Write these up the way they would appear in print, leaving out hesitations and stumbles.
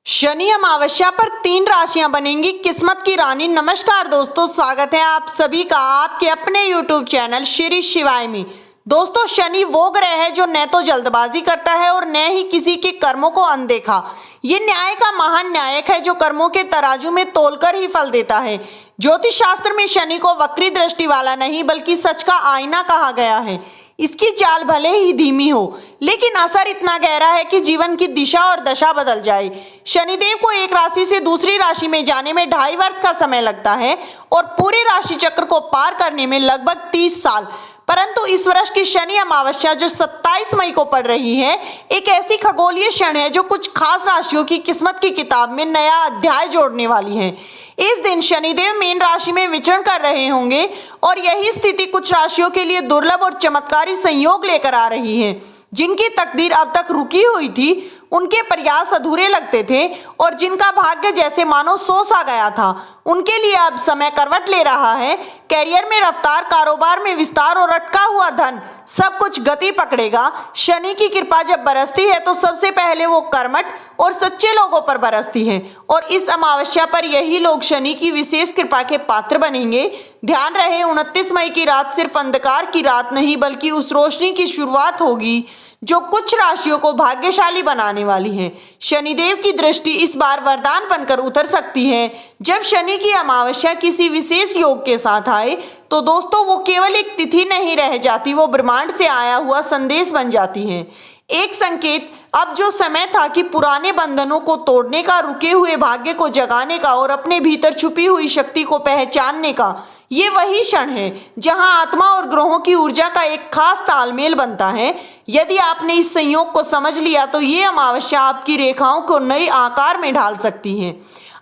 शनि अमावस्या पर 3 राशियां बनेंगी किस्मत की रानी। नमस्कार दोस्तों, स्वागत है आप सभी का आपके अपने YouTube चैनल श्री शिवाय में। दोस्तों, शनि वो ग्रह है जो न तो जल्दबाजी करता है और न ही किसी के कर्मों को अनदेखा। ये न्याय का महान न्यायक है जो कर्मों के तराजू में तोलकर ही फल देता है। ज्योतिष शास्त्र में शनि को वक्री दृष्टि वाला नहीं बल्कि सच का आईना कहा गया है। इसकी चाल भले ही धीमी हो लेकिन असर इतना गहरा है कि जीवन की दिशा और दशा बदल जाए। शनिदेव को एक राशि से दूसरी राशि में जाने में 2.5 वर्ष का समय लगता है और पूरे राशि चक्र को पार करने में लगभग 30 साल। परंतु इस वर्ष की शनि अमावस्या जो 27 मई को पड़ रही है, एक ऐसी खगोलीय क्षण है जो कुछ खास राशियों की किस्मत की किताब में नया अध्याय जोड़ने वाली है। इस दिन शनिदेव मीन राशि में विचरण कर रहे होंगे और यही स्थिति कुछ राशियों के लिए दुर्लभ और चमत्कारी संयोग लेकर आ रही है। जिनकी तकदीर अब तक रुकी हुई थी, उनके प्रयास अधूरे लगते थे और जिनका भाग्य जैसे मानो सो सा गया था, उनके लिए अब समय करवट ले रहा है। कैरियर में रफ्तार, कारोबार में विस्तार और अटका हुआ धन, सब कुछ गति पकड़ेगा। शनि की कृपा जब बरसती है तो सबसे पहले वो कर्मठ और सच्चे लोगों पर बरसती है और इस अमावस्या पर यही लोग शनि की विशेष कृपा के पात्र बनेंगे। ध्यान रहे, 29 मई की रात सिर्फ अंधकार की रात नहीं बल्कि उस रोशनी की शुरुआत होगी जो कुछ राशियों को भाग्यशाली बनाने वाली है। शनिदेव की दृष्टि इस बार वरदान बनकर उतर सकती है। जब शनि की अमावस्या किसी विशेष योग के साथ आए तो दोस्तों वो केवल एक तिथि नहीं रह जाती, वो ब्रह्मांड से आया हुआ संदेश बन जाती है। एक संकेत, अब जो समय था कि पुराने बंधनों को तोड़ने का, रुके हुए भाग्य को जगाने का और अपने भीतर छुपी हुई शक्ति को पहचानने का, ये वही क्षण है जहां आत्मा और ग्रहों की ऊर्जा का एक खास तालमेल बनता है। यदि आपने इस संयोग को समझ लिया तो ये अमावस्या आपकी रेखाओं को नए आकार में ढाल सकती है।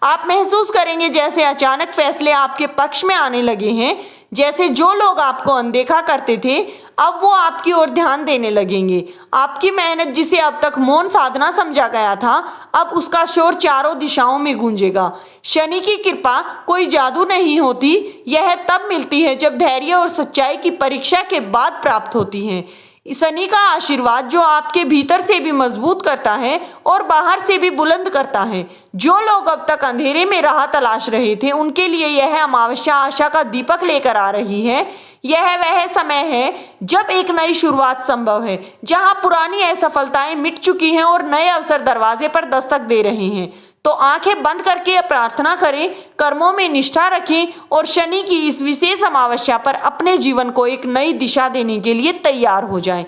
आप महसूस करेंगे जैसे अचानक फैसले आपके पक्ष में आने लगे हैं, जैसे जो लोग आपको अनदेखा करते थे अब वो आपकी ओर ध्यान देने लगेंगे। आपकी मेहनत, जिसे अब तक मौन साधना समझा गया था, अब उसका शोर चारों दिशाओं में गूंजेगा। शनि की कृपा कोई जादू नहीं होती, यह तब मिलती है जब धैर्य और सच्चाई की परीक्षा के बाद प्राप्त होती है। शनि का आशीर्वाद जो आपके भीतर से भी मजबूत करता है और बाहर से भी बुलंद करता है। जो लोग अब तक अंधेरे में राह तलाश रहे थे, उनके लिए यह अमावस्या आशा का दीपक लेकर आ रही है। यह वह समय है जब एक नई शुरुआत संभव है, जहां पुरानी असफलताएं मिट चुकी हैं और नए अवसर दरवाजे पर दस्तक दे रहे हैं। तो आंखें बंद करके प्रार्थना करें, कर्मों में निष्ठा रखें और शनि की इस विशेष अमावस्या पर अपने जीवन को एक नई दिशा देने के लिए तैयार हो जाएं।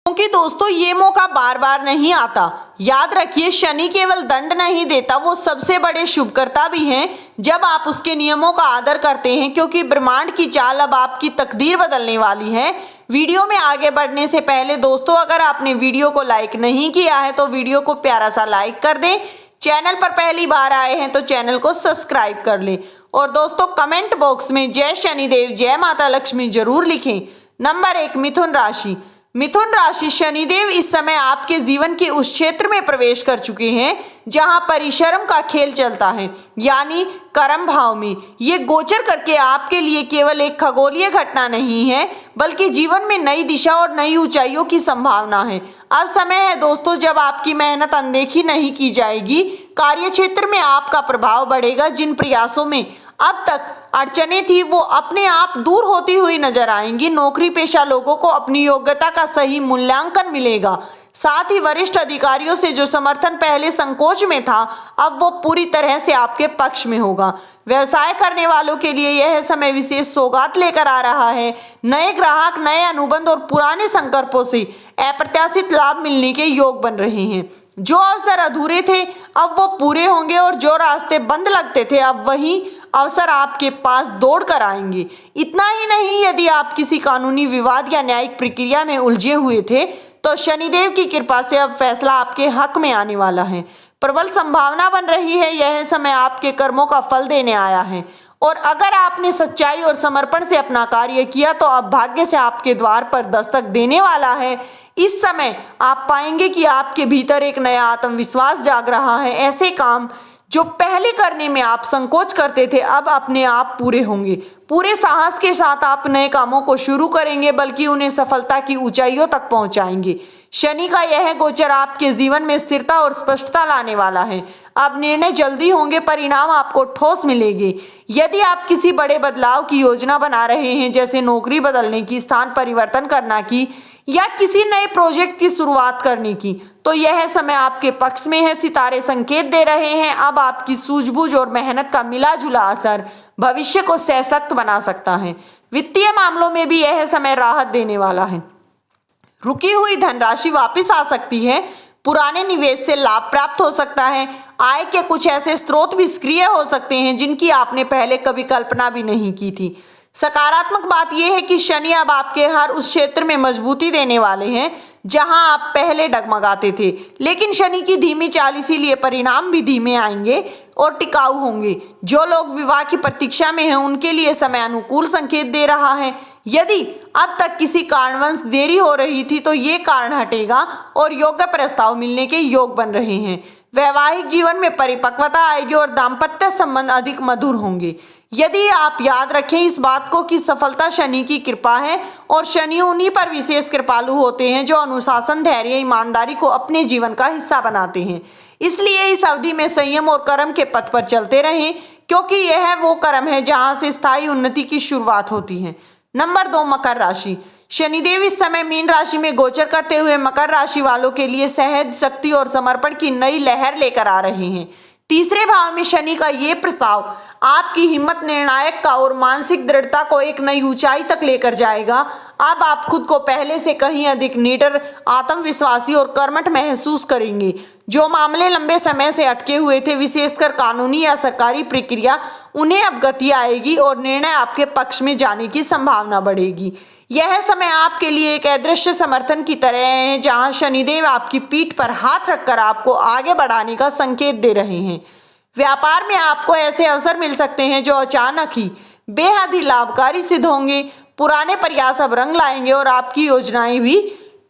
क्योंकि दोस्तों ये मौका बार बार नहीं आता। याद रखिए, शनि केवल दंड नहीं देता, वो सबसे बड़े शुभकर्ता भी हैं जब आप उसके नियमों का आदर करते हैं, क्योंकि ब्रह्मांड की चाल अब आपकी तकदीर बदलने वाली है। वीडियो में आगे बढ़ने से पहले दोस्तों, अगर आपने वीडियो को लाइक नहीं किया है तो वीडियो को प्यारा सा लाइक कर दें। चैनल पर पहली बार आए हैं तो चैनल को सब्सक्राइब कर लें और दोस्तों कमेंट बॉक्स में जय शनिदेव, जय माता लक्ष्मी जरूर लिखें। नंबर 1, मिथुन राशि। मिथुन राशि, शनिदेव इस समय आपके जीवन के उस क्षेत्र में प्रवेश कर चुके हैं जहां परिश्रम का खेल चलता है, यानी कर्म भाव में। ये गोचर करके आपके लिए केवल एक खगोलीय घटना नहीं है बल्कि जीवन में नई दिशा और नई ऊंचाइयों की संभावना है। अब समय है दोस्तों जब आपकी मेहनत अनदेखी नहीं की जाएगी। कार्य क्षेत्र में आपका प्रभाव बढ़ेगा। जिन प्रयासों में अब तक अड़चने थी वो अपने आप दूर होती हुई नजर आएंगी। नौकरी पेशा लोगों को अपनी योग्यता का सही मूल्यांकन मिलेगा। साथ ही वरिष्ठ अधिकारियों से जो समर्थन पहले संकोच में था, अब वो पूरी तरह से आपके पक्ष में होगा। व्यवसाय करने वालों के लिए यह समय विशेष सौगात लेकर आ रहा है। नए ग्राहक, नए अनुबंध और पुराने संकल्पों से अप्रत्याशित लाभ मिलने के योग बन रहे हैं। जो अवसर अधूरे थे अब वो पूरे होंगे और जो रास्ते बंद लगते थे अब वही अवसर आपके पास दौड़ कर आएंगे। इतना ही नहीं, यदि आप किसी कानूनी विवाद या न्यायिक प्रक्रिया में उलझे हुए थे तो शनिदेव की कृपा से अब फैसला आपके हक में आने वाला है। प्रबल संभावना बन रही है। यह समय आपके कर्मों का फल देने आया है और अगर आपने सच्चाई और समर्पण से अपना कार्य किया तो अब भाग्य से आपके द्वार पर दस्तक देने वाला है। इस समय आप पाएंगे कि आपके भीतर एक नया आत्मविश्वास जाग रहा है। ऐसे काम जो पहले करने में आप संकोच करते थे अब अपने आप पूरे होंगे। पूरे साहस के साथ आप नए कामों को शुरू करेंगे बल्कि उन्हें सफलता की ऊंचाइयों तक पहुंचाएंगे। शनि का यह गोचर आपके जीवन में स्थिरता और स्पष्टता लाने वाला है। अब निर्णय जल्दी होंगे, परिणाम आपको ठोस मिलेंगे। यदि आप किसी बड़े बदलाव की योजना बना रहे हैं, जैसे नौकरी बदलने की, स्थान परिवर्तन करना की या किसी नए प्रोजेक्ट की शुरुआत करने की, तो यह समय आपके पक्ष में है। सितारे संकेत दे रहे हैं अब आपकी सूझबूझ और मेहनत का मिला जुला असर भविष्य को सशक्त बना सकता है। वित्तीय मामलों में भी यह समय राहत देने वाला है। रुकी हुई धनराशि वापस आ सकती है, पुराने निवेश से लाभ प्राप्त हो सकता है, आय के कुछ ऐसे स्रोत भी सक्रिय हो सकते हैं जिनकी आपने पहले कभी कल्पना भी नहीं की थी। सकारात्मक बात यह है कि शनि अब आपके हर उस क्षेत्र में मजबूती देने वाले हैं जहां आप पहले डगमगाते थे, लेकिन शनि की धीमी चाल, इसीलिए परिणाम भी धीमे आएंगे और टिकाऊ होंगे। जो लोग विवाह की प्रतीक्षा में हैं उनके लिए समय अनुकूल संकेत दे रहा है। यदि अब तक किसी कारणवश देरी हो रही थी तो ये कारण हटेगा और योग्य प्रस्ताव मिलने के योग बन रहे हैं। वैवाहिक जीवन में परिपक्वता आएगी और दाम्पत्य संबंध अधिक मधुर होंगे। यदि आप याद रखें इस बात को कि सफलता शनि की कृपा है और शनि उन्हीं पर विशेष कृपालु होते हैं जो अनुशासन, धैर्य, ईमानदारी को अपने जीवन का हिस्सा बनाते हैं। इसलिए इस अवधि में संयम और कर्म के पथ पर चलते रहें, क्योंकि यह वो कर्म है जहां से स्थायी उन्नति की शुरुआत होती है। नंबर 2, मकर राशि। शनिदेव इस समय मीन राशि में गोचर करते हुए मकर राशि वालों के लिए सहज, शक्ति और समर्पण की नई लहर लेकर आ रहे हैं। तीसरे भाव में शनि का ये प्रस्ताव आपकी हिम्मत, निर्णायकता और मानसिक दृढ़ता को एक नई ऊंचाई तक लेकर जाएगा। अब आप खुद को पहले से कहीं अधिक निडर, आत्मविश्वासी और कर्मठ महसूस करेंगे। जो मामले लंबे समय से अटके हुए थे, विशेषकर कानूनी या सरकारी प्रक्रिया, उन्हें अब गति आएगी और निर्णय आपके पक्ष में जाने की संभावना बढ़ेगी। यह समय आपके लिए एक अदृश्य समर्थन की तरह है, जहां शनिदेव आपकी पीठ पर हाथ रखकर आपको आगे बढ़ाने का संकेत दे रहे हैं। व्यापार में आपको ऐसे अवसर मिल सकते हैं जो अचानक ही बेहद ही लाभकारी सिद्ध होंगे। पुराने प्रयास अब रंग लाएंगे और आपकी योजनाएं भी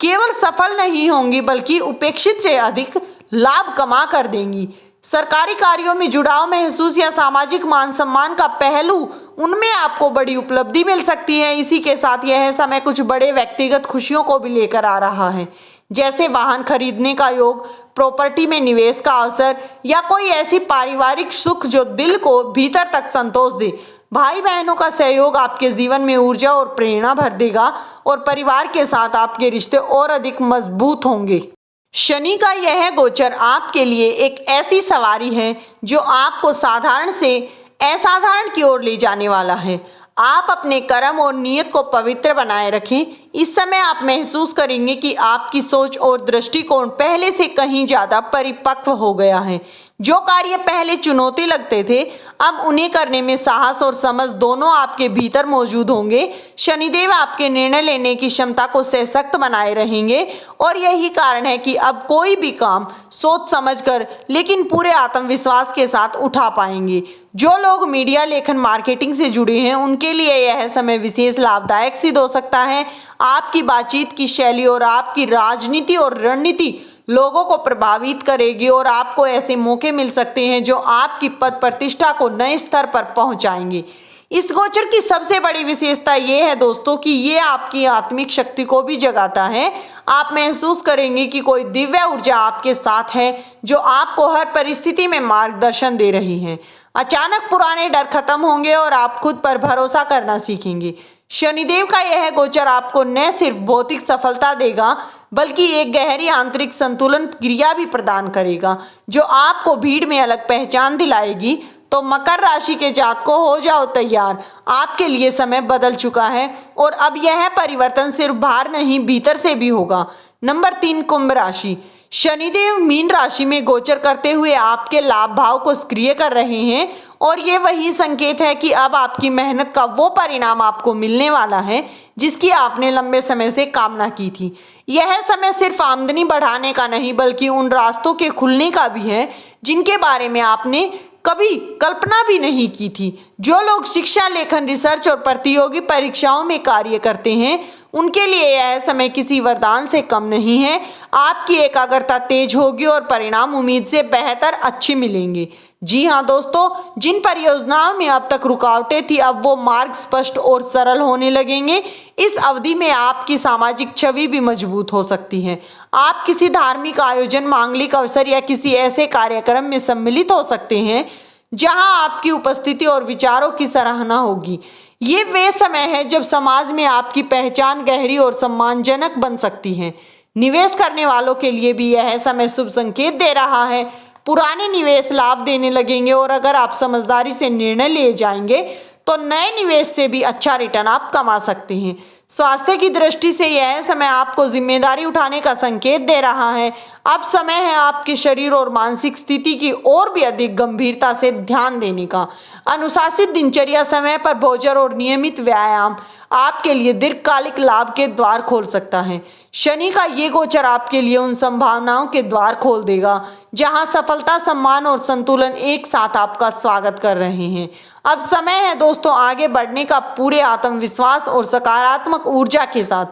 केवल सफल नहीं होंगी बल्कि उपेक्षित से अधिक लाभ कमा कर देंगी। सरकारी कार्यों में जुड़ाव महसूस या सामाजिक मान सम्मान का पहलू, उनमें आपको बड़ी उपलब्धि मिल सकती है। इसी के साथ यह समय कुछ बड़े व्यक्तिगत खुशियों को भी लेकर आ रहा है, जैसे वाहन खरीदने का योग, प्रॉपर्टी में निवेश का अवसर या कोई ऐसी पारिवारिक सुख जो दिल को भीतर तक संतोष दे। भाई बहनों का सहयोग आपके जीवन में ऊर्जा और प्रेरणा भर देगा और परिवार के साथ आपके रिश्ते और अधिक मजबूत होंगे। शनि का यह गोचर आपके लिए एक ऐसी सवारी है जो आपको साधारण से असाधारण की ओर ले जाने वाला है। आप अपने कर्म और नियत को पवित्र बनाए रखें। इस समय आप महसूस करेंगे कि आपकी सोच और दृष्टिकोण पहले से कहीं ज्यादा परिपक्व हो गया है। जो कार्य पहले चुनौती लगते थे, अब उन्हें करने में साहस और समझ दोनों आपके भीतर मौजूद होंगे। शनिदेव आपके निर्णय लेने की क्षमता को सशक्त बनाए रहेंगे और यही कारण है कि अब कोई भी काम सोच समझकर लेकिन पूरे आत्मविश्वास के साथ उठा पाएंगे। जो लोग मीडिया, लेखन, मार्केटिंग से जुड़े हैं उनके लिए यह समय विशेष लाभदायक सिद्ध हो सकता है। आपकी बातचीत की शैली और आपकी राजनीति और रणनीति लोगों को प्रभावित करेगी और आपको ऐसे मौके मिल सकते हैं जो आपकी पद प्रतिष्ठा को नए स्तर पर पहुंचाएंगे। इस गोचर की सबसे बड़ी विशेषता ये है दोस्तों कि ये आपकी आत्मिक शक्ति को भी जगाता है। आप महसूस करेंगे कि कोई दिव्य ऊर्जा आपके साथ है जो आपको हर परिस्थिति में मार्गदर्शन दे रही है। अचानक पुराने डर खत्म होंगे और आप खुद पर भरोसा करना सीखेंगे। शनिदेव का यह गोचर आपको न सिर्फ भौतिक सफलता देगा बल्कि एक गहरी आंतरिक संतुलन क्रिया भी प्रदान करेगा जो आपको भीड़ में अलग पहचान दिलाएगी। तो मकर राशि के जातकों, हो जाओ तैयार, आपके लिए समय बदल चुका है और अब यह परिवर्तन सिर्फ बाहर नहीं भीतर से भी होगा। नंबर 3, कुंभ राशि। शनिदेव मीन राशि में गोचर करते हुए आपके लाभ भाव को सक्रिय कर रहे हैं और ये वही संकेत है कि अब आपकी मेहनत का वो परिणाम आपको मिलने वाला है जिसकी आपने लंबे समय से कामना की थी। यह समय सिर्फ आमदनी बढ़ाने का नहीं बल्कि उन रास्तों के खुलने का भी है जिनके बारे में आपने कभी कल्पना भी नहीं की थी। जो लोग शिक्षा, लेखन, रिसर्च और प्रतियोगी परीक्षाओं में कार्य करते हैं उनके लिए यह समय किसी वरदान से कम नहीं है। आपकी एकाग्रता तेज होगी और परिणाम उम्मीद से बेहतर अच्छे मिलेंगे। जी हाँ दोस्तों, जिन परियोजनाओं में अब तक रुकावटें थी, अब वो मार्ग स्पष्ट और सरल होने लगेंगे। इस अवधि में आपकी सामाजिक छवि भी मजबूत हो सकती है। आप किसी धार्मिक आयोजन, मांगलिक अवसर या किसी ऐसे कार्यक्रम में सम्मिलित हो सकते हैं जहां आपकी उपस्थिति और विचारों की सराहना होगी। ये वे समय है जब समाज में आपकी पहचान गहरी और सम्मानजनक बन सकती है। निवेश करने वालों के लिए भी यह समय शुभ संकेत दे रहा है। पुराने निवेश लाभ देने लगेंगे और अगर आप समझदारी से निर्णय ले जाएंगे तो नए निवेश से भी अच्छा रिटर्न आप कमा सकते हैं। स्वास्थ्य की दृष्टि से यह समय आपको जिम्मेदारी उठाने का संकेत दे रहा है। अब समय है आपके शरीर और मानसिक स्थिति की और भी अधिक गंभीरता से ध्यान देने का। अनुशासित दिनचर्या, समय पर भोजन और नियमित व्यायाम आपके लिए दीर्घकालिक लाभ के द्वार खोल सकता है। शनि का ये गोचर आपके लिए उन संभावनाओं के द्वार खोल देगा जहां सफलता, सम्मान और संतुलन एक साथ आपका स्वागत कर रहे हैं। अब समय है दोस्तों आगे बढ़ने का पूरे आत्मविश्वास और सकारात्मक ऊर्जा के साथ।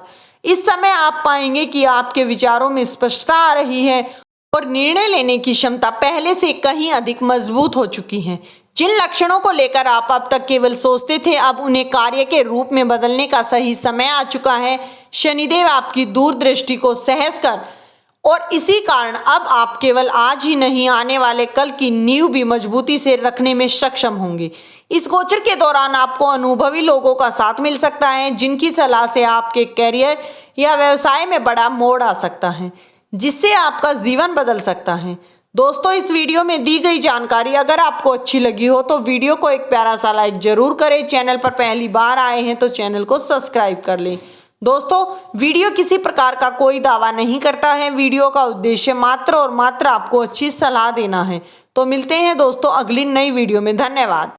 इस समय आप पाएंगे कि आपके विचारों में स्पष्टता आ रही है और निर्णय लेने की क्षमता पहले से कहीं अधिक मजबूत हो चुकी है। जिन लक्षणों को लेकर आप अब तक केवल सोचते थे, अब उन्हें कार्य के रूप में बदलने का सही समय आ चुका है। शनिदेव आपकी दूरदृष्टि को सहज कर और इसी कारण अब आप केवल आज ही नहीं, आने वाले कल की नींव भी मजबूती से रखने में सक्षम होंगे। इस गोचर के दौरान आपको अनुभवी लोगों का साथ मिल सकता है, जिनकी सलाह से आपके करियर या व्यवसाय में बड़ा मोड़ आ सकता है, जिससे आपका जीवन बदल सकता है। दोस्तों, इस वीडियो में दी गई जानकारी अगर आपको अच्छी लगी हो तो वीडियो को एक प्यारा सा लाइक जरूर करें। चैनल पर पहली बार आए हैं तो चैनल को सब्सक्राइब कर लें। दोस्तों, वीडियो किसी प्रकार का कोई दावा नहीं करता है। वीडियो का उद्देश्य मात्र और मात्र आपको अच्छी सलाह देना है। तो मिलते हैं दोस्तों अगली नई वीडियो में। धन्यवाद।